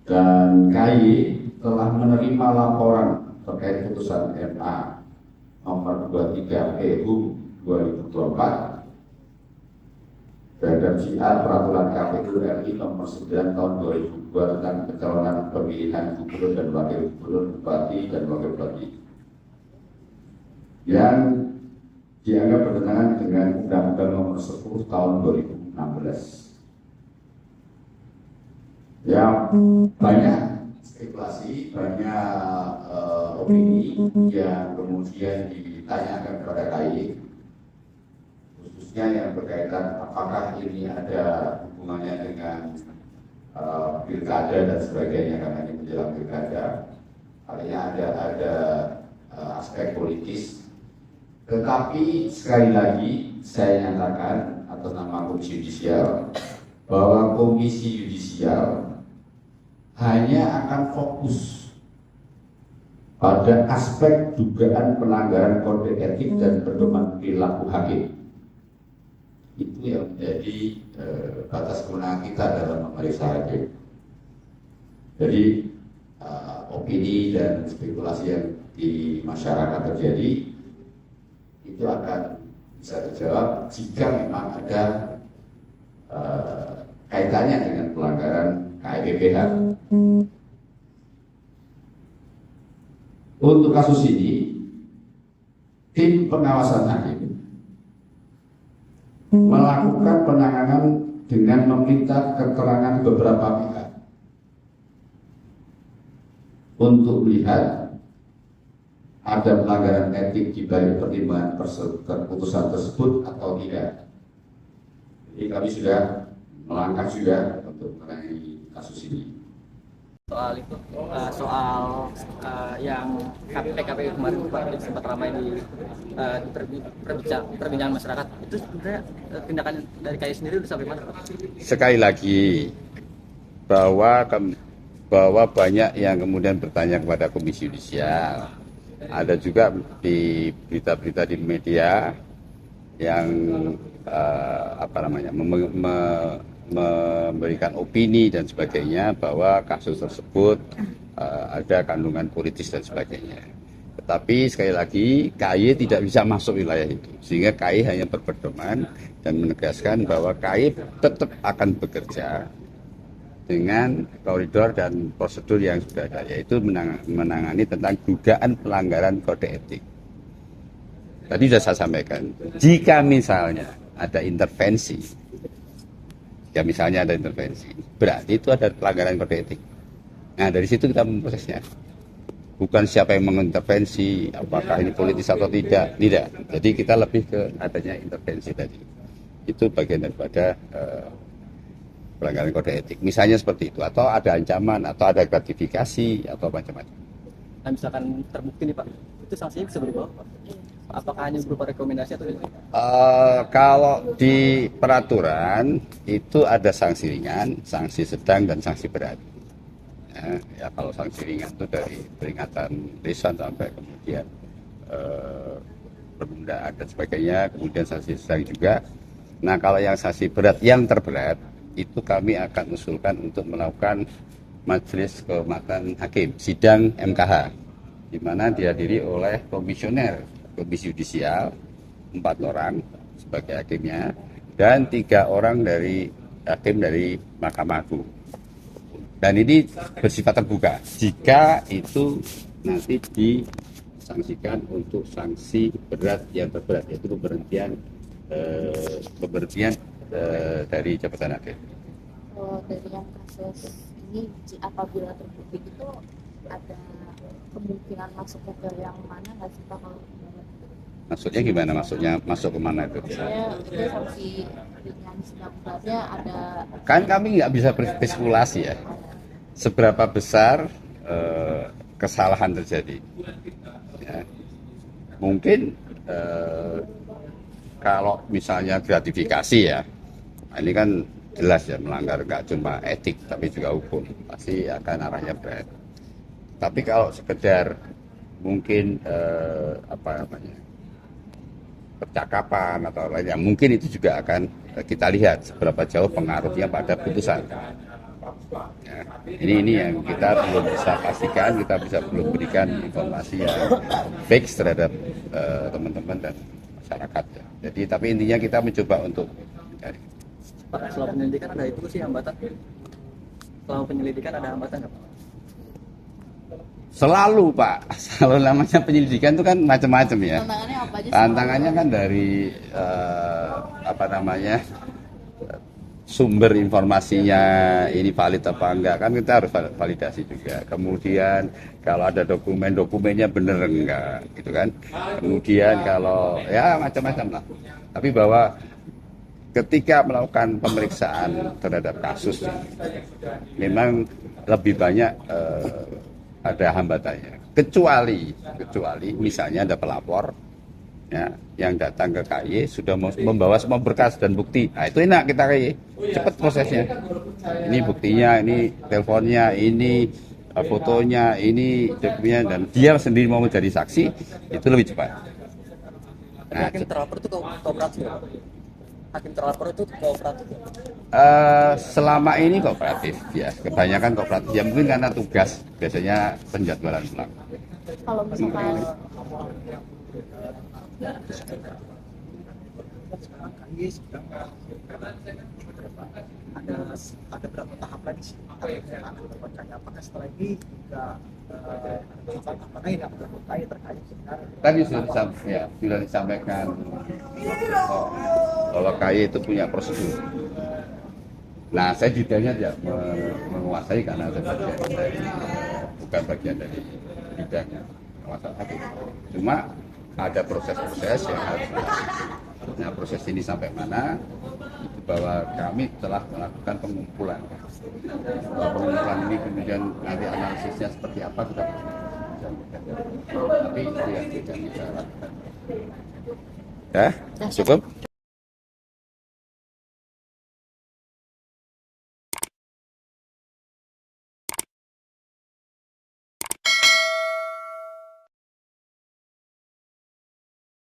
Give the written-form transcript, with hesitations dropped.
dan KAI telah menerima laporan terkait putusan MA nomor 23 PU 2024 terhadap JR Peraturan KPU RI nomor 9 tahun 2002 tentang pencalonan pemilihan gubernur dan wakil gubernur, bupati dan wakil bupati yang dianggap bertentangan dengan Undang-Undang nomor 10 tahun 2016. Ya, banyak spekulasi, banyak opini yang kemudian ditanyakan kepada KAI, khususnya yang berkaitan apakah ini ada hubungannya dengan pilkada dan sebagainya, karena ini menjelang pilkada. Artinya ada aspek politis. Tetapi sekali lagi saya nyatakan atas nama Komisi Yudisial bahwa Komisi Yudisial hanya akan fokus pada aspek dugaan pelanggaran kode etik dan pedoman perilaku hakim. Itu yang menjadi batas kewenangan kita dalam memeriksa hakim. Jadi opini dan spekulasi yang di masyarakat terjadi itu akan bisa terjawab jika memang ada kaitannya dengan pelanggaran KIPPH. Untuk kasus ini, tim pengawasan hakim melakukan penanganan dengan meminta keterangan beberapa pihak untuk melihat ada pelanggaran etik di balik pertimbangan keputusan tersebut atau tidak. Jadi kami sudah melangkah juga untuk menangani kasus ini. Soal itu, yang PKPU kemarin sempat ramai di perbincangan masyarakat, itu sebenarnya tindakan dari KAI sendiri sudah sampai mana? Sekali lagi bahwa banyak yang kemudian bertanya kepada Komisi Yudisial. Ada juga di berita-berita di media yang memberikan opini dan sebagainya bahwa kasus tersebut ada kandungan politis dan sebagainya. Tetapi sekali lagi KAI tidak bisa masuk wilayah itu, sehingga KAI hanya berpedoman dan menegaskan bahwa KAI tetap akan bekerja dengan koridor dan prosedur yang sudah ada, yaitu menangani tentang dugaan pelanggaran kode etik. Tadi sudah saya sampaikan, jika misalnya ada intervensi, berarti itu ada pelanggaran kode etik. Nah, dari situ kita memprosesnya. Bukan siapa yang mengintervensi, apakah ini politis atau tidak. Jadi kita lebih ke adanya intervensi tadi. Itu bagian daripada pelanggaran kode etik. Misalnya seperti itu, atau ada ancaman, atau ada gratifikasi, atau macam-macam. Nah, misalkan terbukti nih Pak, itu sanksinya bisa berubah Pak? Apakah hanya berupa rekomendasi atau tidak? Kalau di peraturan itu ada sanksi ringan, sanksi sedang, dan sanksi berat. Ya kalau sanksi ringan itu dari peringatan lisan sampai kemudian penundaan dan sebagainya, kemudian sanksi sedang juga. Nah kalau yang sanksi berat, yang terberat, itu kami akan usulkan untuk melakukan majelis kehormatan hakim, sidang MKH, di mana dihadiri oleh komisioner Komisi Yudisial, 4 orang sebagai hakimnya, dan 3 orang dari hakim dari Mahkamah Agung. Dan ini bersifat terbuka. Jika itu nanti disangsikan untuk sanksi berat yang terberat, yaitu pemberhentian dari jabatan hakim. Dari yang kasus ini, apabila terbukti itu ada kemungkinan masuk ke yang mana nggak sih Pak? Maksudnya gimana? Maksudnya masuk ke mana itu? Saya sanksi ringan sedang beratnya ada. Kan kami nggak bisa berspekulasi ya. Seberapa besar kesalahan terjadi? Ya. Mungkin kalau misalnya gratifikasi ya, ini kan jelas ya melanggar nggak cuma etik tapi juga hukum, pasti akan arahnya berat. Tapi kalau sekedar mungkin percakapan atau lainnya, mungkin itu juga akan kita lihat seberapa jauh pengaruhnya pada putusan. Ya, ini yang kita belum bisa pastikan, kita belum berikan informasi yang fix terhadap teman-teman dan masyarakat. Ya. Jadi tapi intinya kita mencoba untuk mencari. Pak, selama penyelidikan ada itu sih hambatan? Selama penyelidikan ada hambatan nggak Pak? Selalu Pak, selalu namanya penyelidikan itu kan macam-macam ya. Tantangannya apa aja sih? Tantangannya kan dari sumber informasinya ini valid apa enggak, kan kita harus validasi juga. Kemudian kalau ada dokumennya bener enggak gitu kan. Kemudian kalau ya macam-macam lah. Tapi bahwa ketika melakukan pemeriksaan terhadap kasus memang lebih banyak ada hambatannya. Kecuali misalnya ada pelapor ya, yang datang ke KY sudah membawa semua berkas dan bukti. Nah itu enak kita KY, cepat prosesnya. Ini buktinya, ini teleponnya, ini fotonya, ini dokumennya, dan dia sendiri mau menjadi saksi, itu lebih cepat. Tapi hakim terlapor itu kooperatif ya Pak? Hakim terlapor itu kooperatif ya? Selama ini kooperatif ya, kebanyakan kooperatif ya, mungkin karena tugas biasanya penjadwalan ulang. Kalau misalkan Sekarang KY sedang ada berapa tahap lagi sih? Apakah setelah ini juga apa lain yang terkait Tadi sudah disampaikan bahwa KY itu punya prosedur. Nah, saya detailnya tidak menguasai karena saya bukan bagian dari bidang pengawasan hakim. Cuma ada proses-proses yang harus dilakukan. Nah, proses ini sampai mana? Itu bahwa kami telah melakukan pengumpulan. Bahwa pengumpulan ini kemudian nanti analisisnya seperti apa kita tapi itu yang tidak bisa lakukan. Ya, cukup.